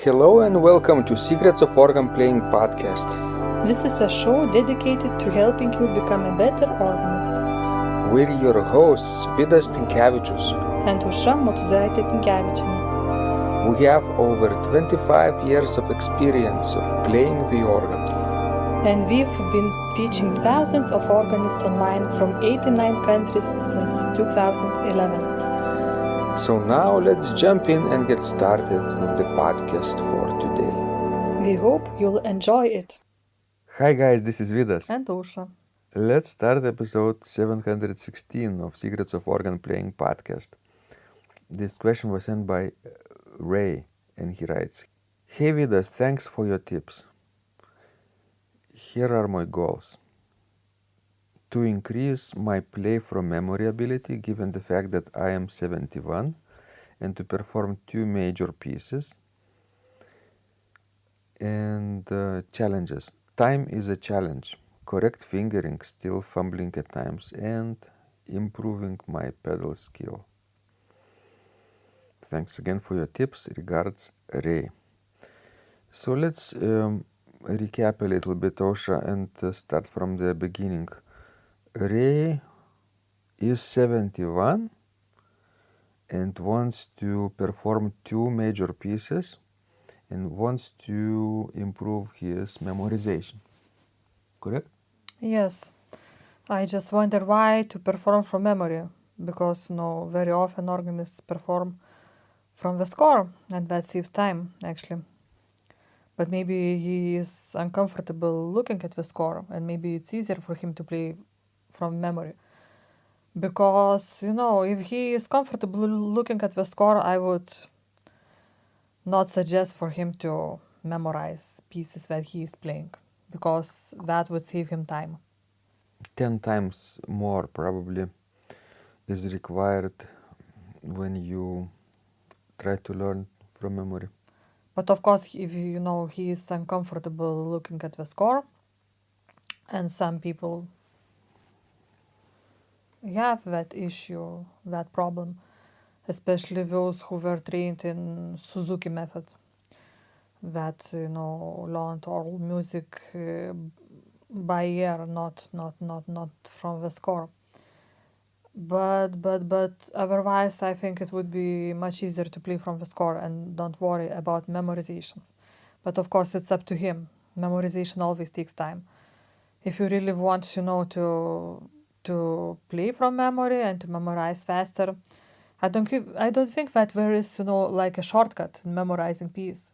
Hello and welcome to Secrets of Organ Playing podcast. This is a show dedicated to helping you become a better organist. We're your hosts, Vidas And Usha Motuzaitė Pinkevičienė. We have over 25 years of experience of playing the organ. And we've been teaching thousands of organists online from 89 countries since 2011. So now let's jump in and get started with the podcast for today. We hope you'll enjoy it. Hi guys, this is Vidas. And Usha. Let's start episode 716 of Secrets of Organ Playing podcast. This question was sent by Ray, and he writes, "Hey Vidas, thanks for your tips. Here are my goals. To increase my play from memory ability, given the fact that I am 71, and to perform 2 major pieces. And challenges. Time is a challenge. Correct fingering, still fumbling at times, and improving my pedal skill. Thanks again for your tips. Regards, Ray." So let's recap a little bit, Osha, and start from the beginning. Ray is 71 and wants to perform 2 major pieces and wants to improve his memorization. Correct? Yes. I just wonder why to perform from memory. Because very often organists perform from the score, and that saves time, actually. But maybe he is uncomfortable looking at the score, and maybe it's easier for him to play from memory. Because, if he is comfortable looking at the score, I would not suggest for him to memorize pieces that he is playing, because that would save him time. 10 times more probably is required when you try to learn from memory. But of course, if he is uncomfortable looking at the score, and some people have that issue, that problem, especially those who were trained in Suzuki method, that learned all music by ear, not from the score. But otherwise, I think it would be much easier to play from the score and don't worry about memorizations. But of course, it's up to him. Memorization always takes time. If you really want, to play from memory and to memorize faster, I don't think that there is, like a shortcut in memorizing piece.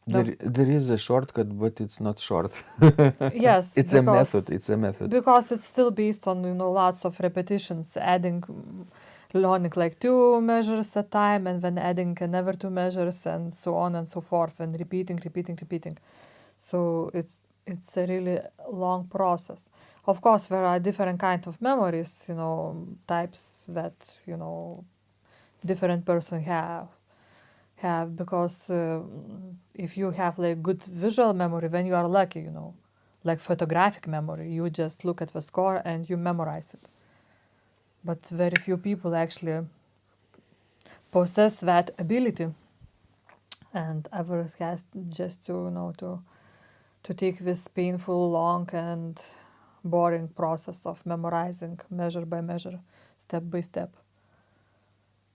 No. There is a shortcut, but it's not short. Yes, It's a method. Because it's still based on, lots of repetitions, learning like 2 measures at a time, and then adding another 2 measures, and so on and so forth, and repeating. So it's a really long process. Of course, there are different kinds of memories, types that, different person have, because if you have like good visual memory, then you are lucky, like photographic memory. You just look at the score and you memorize it. But very few people actually possess that ability, and others has just to take this painful, long, and boring process of memorizing measure by measure, step by step.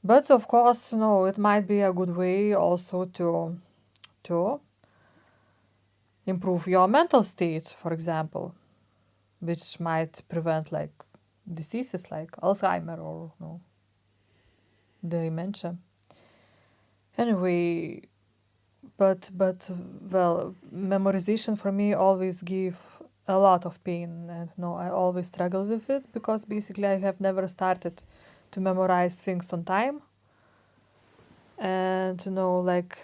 But of course, it might be a good way also to improve your mental state, for example, which might prevent like diseases like Alzheimer or dementia. Anyway, but well, memorization for me always give a lot of pain, and I always struggle with it, because basically I have never started to memorize things on time, and like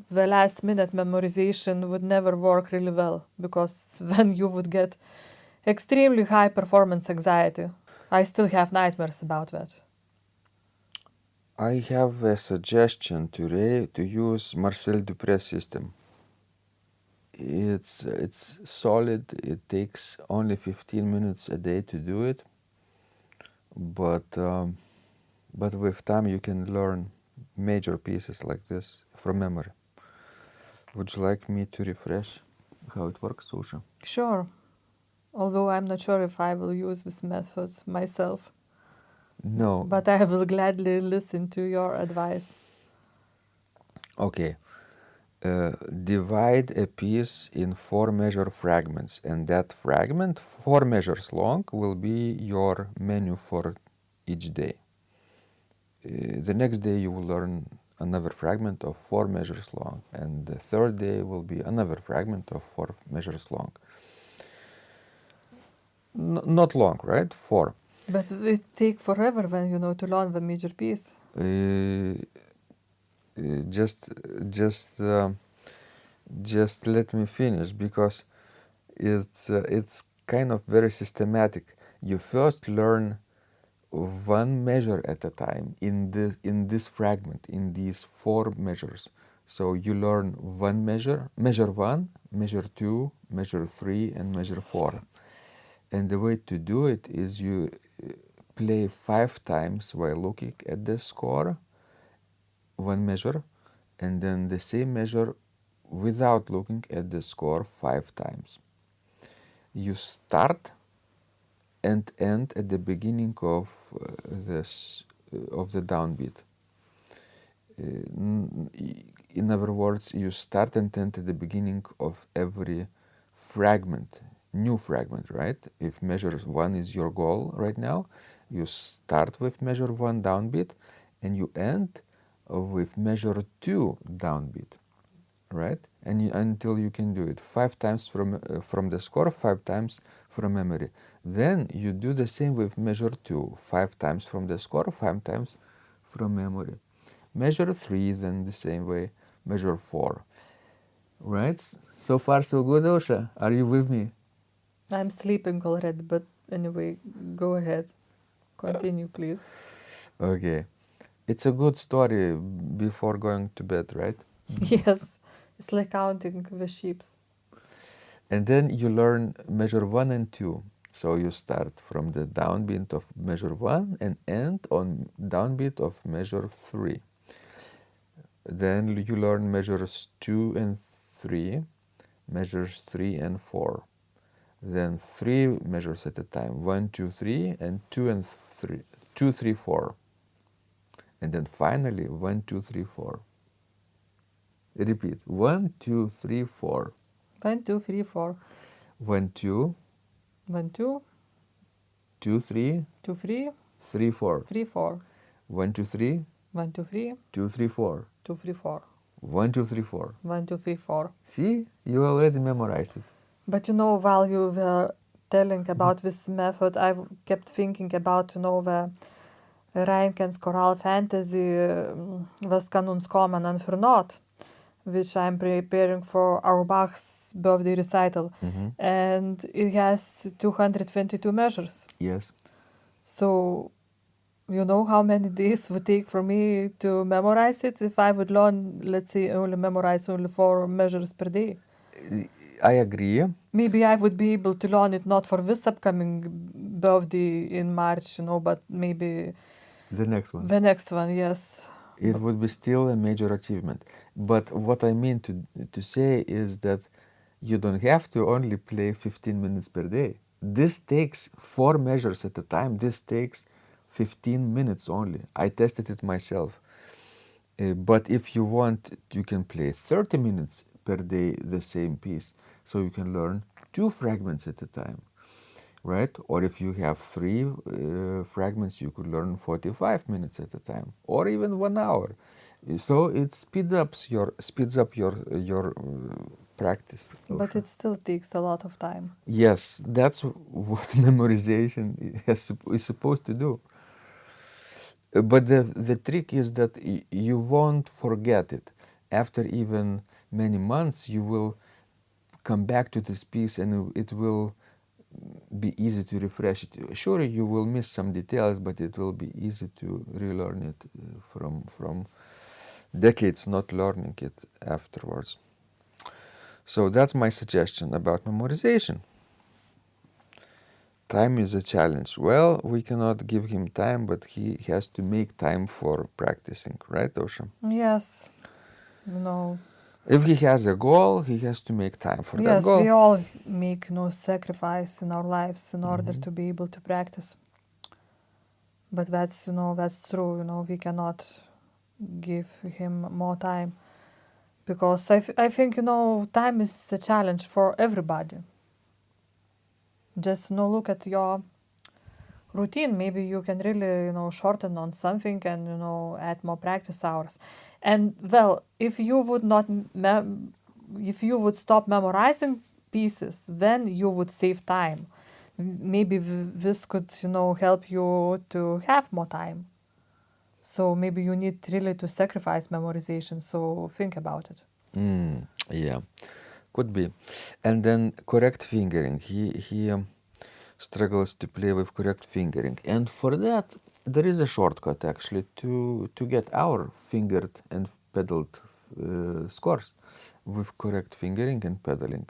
the last minute memorization would never work really well, because then you would get extremely high performance anxiety. I still have nightmares about that. I have a suggestion to Ray to use Marcel Dupré system. It's solid. It takes only 15 minutes a day to do it, but with time you can learn major pieces like this from memory. Would you like me to refresh how it works, Susha? Sure. Although I'm not sure if I will use this method myself. No. But I will gladly listen to your advice. Okay. Divide a piece in 4 measure fragments, and that fragment, 4 measures long, will be your menu for each day. The next day you will learn another fragment of 4 measures long, and the third day will be another fragment of 4 measures long. Not long, right? 4. But it take forever when to learn the major piece. Just let me finish, because it's kind of very systematic. You first learn one measure at a time in this fragment, in these 4 measures. So you learn one measure 1, measure 2, measure 3, and measure 4. And the way to do it is you play 5 times while looking at the score, one measure, and then the same measure without looking at the score 5 times. You start and end at the beginning of the downbeat. In other words, you start and end at the beginning of every fragment, new fragment, right? If measure 1 is your goal right now, you start with measure 1 downbeat and you end with measure 2 downbeat, right? And until you can do it 5 times from the score, 5 times from memory. Then you do the same with measure 2, 5 times from the score, 5 times from memory. Measure 3, then the same way, measure 4. Right? So far so good, Osha. Are you with me? I'm sleeping already, but anyway, go ahead. Continue, please. Okay. It's a good story before going to bed, right? Yes, it's like counting the sheep. And then you learn measure 1 and 2. So you start from the downbeat of measure 1 and end on downbeat of measure 3. Then you learn measures 2 and 3, measures 3 and 4. Then 3 measures at a time, 1, 2, 3, and 2 and 3, 2, 3, 4. And then finally 1, 2, 3, 4. Repeat, 1, 2, 3, 4. 1, 2, 3, 4. 1, 2, 1, 2, 2, 3, 2, 3, 3, 4. 3, 4. 1, 2, 3, 1, 2, 3, 2, 3, 4. 2, 3, 4. 1, 2, 3, 4. 1, 2, 3, 4. See, you already memorized it. But while you were telling about this method, I kept thinking about, the Reinken's choral fantasy, Was kann uns kommen and für not, which I'm preparing for Auerbach's birthday recital. And it has 222 measures. Yes. So, you know how many days would take for me to memorize it if I would learn, let's say, memorize only 4 measures per day? I agree. Maybe I would be able to learn it not for this upcoming birthday in March, but maybe the next one. The next one, yes. It would be still a major achievement. But what I mean to say is that you don't have to only play 15 minutes per day. This takes 4 measures at a time. This takes 15 minutes only. I tested it myself. But if you want, you can play 30 minutes per day the same piece. So you can learn 2 fragments at a time, right? Or if you have 3 fragments, you could learn 45 minutes at a time, or even 1 hour. So it speeds up your practice. But it still takes a lot of time. Yes, that's what memorization is supposed to do. But the trick is that you won't forget it. After even many months, you will come back to this piece and it will be easy to refresh it. Sure, you will miss some details, but it will be easy to relearn it from decades not learning it afterwards. So that's my suggestion about memorization. Time is a challenge. Well, we cannot give him time, but he has to make time for practicing, right, Osha? Yes. If he has a goal, he has to make time for that Yes, we goal. all make sacrifice in our lives in order Mhm. to be able to practice. But that's that's true. We cannot give him more time because I think time is a challenge for everybody. Just look at your routine. Maybe you can really shorten on something and add more practice hours. And well, if you would not if you would stop memorizing pieces, then you would save time. Maybe this could help you to have more time. So maybe you need really to sacrifice memorization. So think about it. Yeah, could be. And then correct fingering. He struggles to play with correct fingering, and for that there is a shortcut actually to get our fingered and pedaled scores with correct fingering and pedaling.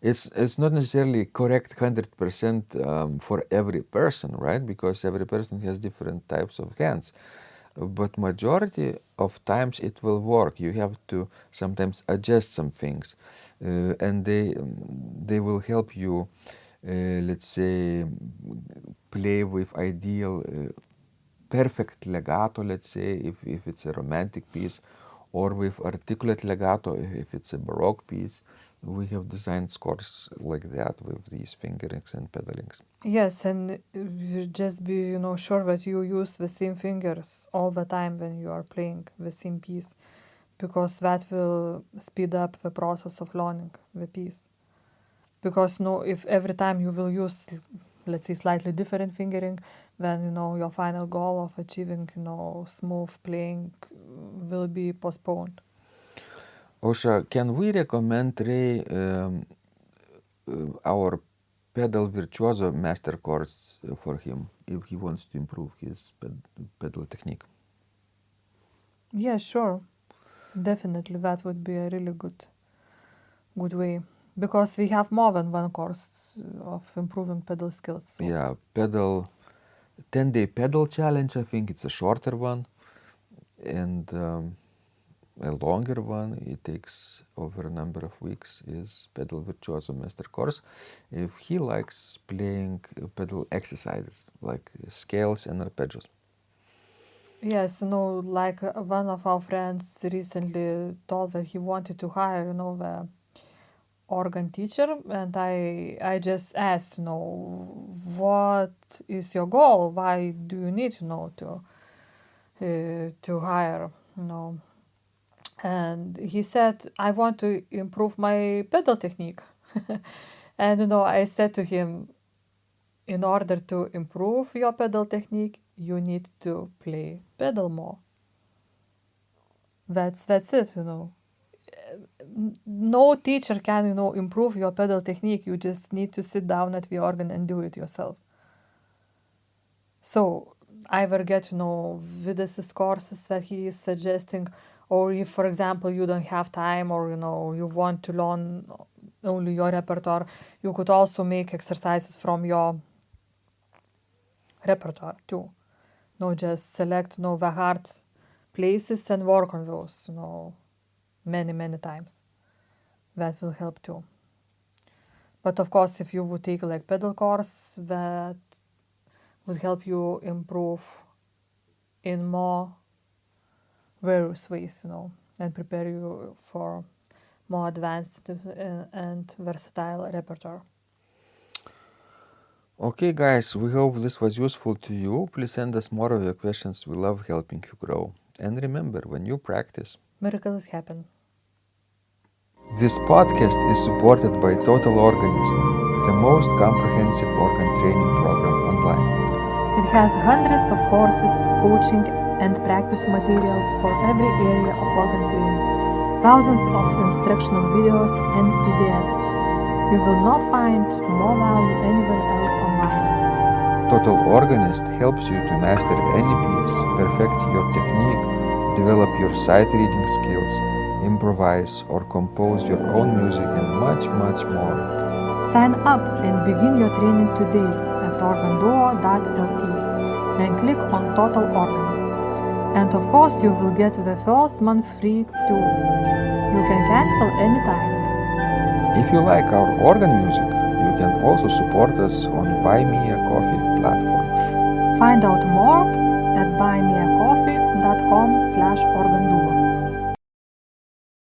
It's not necessarily correct 100% for every person, right? Because every person has different types of hands. But majority of times it will work. You have to sometimes adjust some things, and they will help you, let's say, play with ideal perfect legato, let's say, if it's a romantic piece, or with articulate legato if it's a baroque piece. We have designed scores like that with these fingerings and pedalings. Yes, and you just be sure that you use the same fingers all the time when you are playing the same piece, because that will speed up the process of learning the piece. Because if every time you will use, let's say, slightly different fingering, then your final goal of achieving smooth playing will be postponed. Osha, can we recommend Ray our pedal virtuoso master course for him if he wants to improve his pedal technique? Yeah, sure. Definitely, that would be a really good way, because we have more than one course of improving pedal skills. So. Yeah, 10-day pedal challenge, I think it's a shorter one, and a longer one, it takes over a number of weeks, is pedal virtuoso master course. If he likes playing pedal exercises like scales and arpeggios. Yes, like one of our friends recently told that he wanted to hire, the organ teacher, and I just asked, what is your goal? Why do you need, to hire, And he said, I want to improve my pedal technique. And I said to him, in order to improve your pedal technique, you need to play pedal more. That's it. No teacher can improve your pedal technique. You just need to sit down at the organ and do it yourself. So either get Vidas' courses that he is suggesting, or if, for example, you don't have time, or you want to learn only your repertoire, you could also make exercises from your repertoire too. Just select the hard places and work on those many times. That will help too. But of course, if you would take like pedal course, that would help you improve in more various ways, and prepare you for more advanced and versatile repertoire. Okay, guys, we hope this was useful to you. Please send us more of your questions. We love helping you grow. And remember, when you practice, Miracles happen. this podcast is supported by Total Organist, the most comprehensive organ training program online. It has hundreds of courses, coaching, and practice materials for every area of organ playing, thousands of instructional videos and PDFs. You will not find more value anywhere else online. Total Organist helps you to master any piece, perfect your technique, develop your sight reading skills, improvise or compose your own music, and much more. Sign up and begin your training today. A organduo.lt and click on Total Organist. And of course you will get the first month free too. You can cancel anytime. If you like our organ music, you can also support us on Buy Me a Coffee platform. Find out more at buymeacoffee.com/organduo.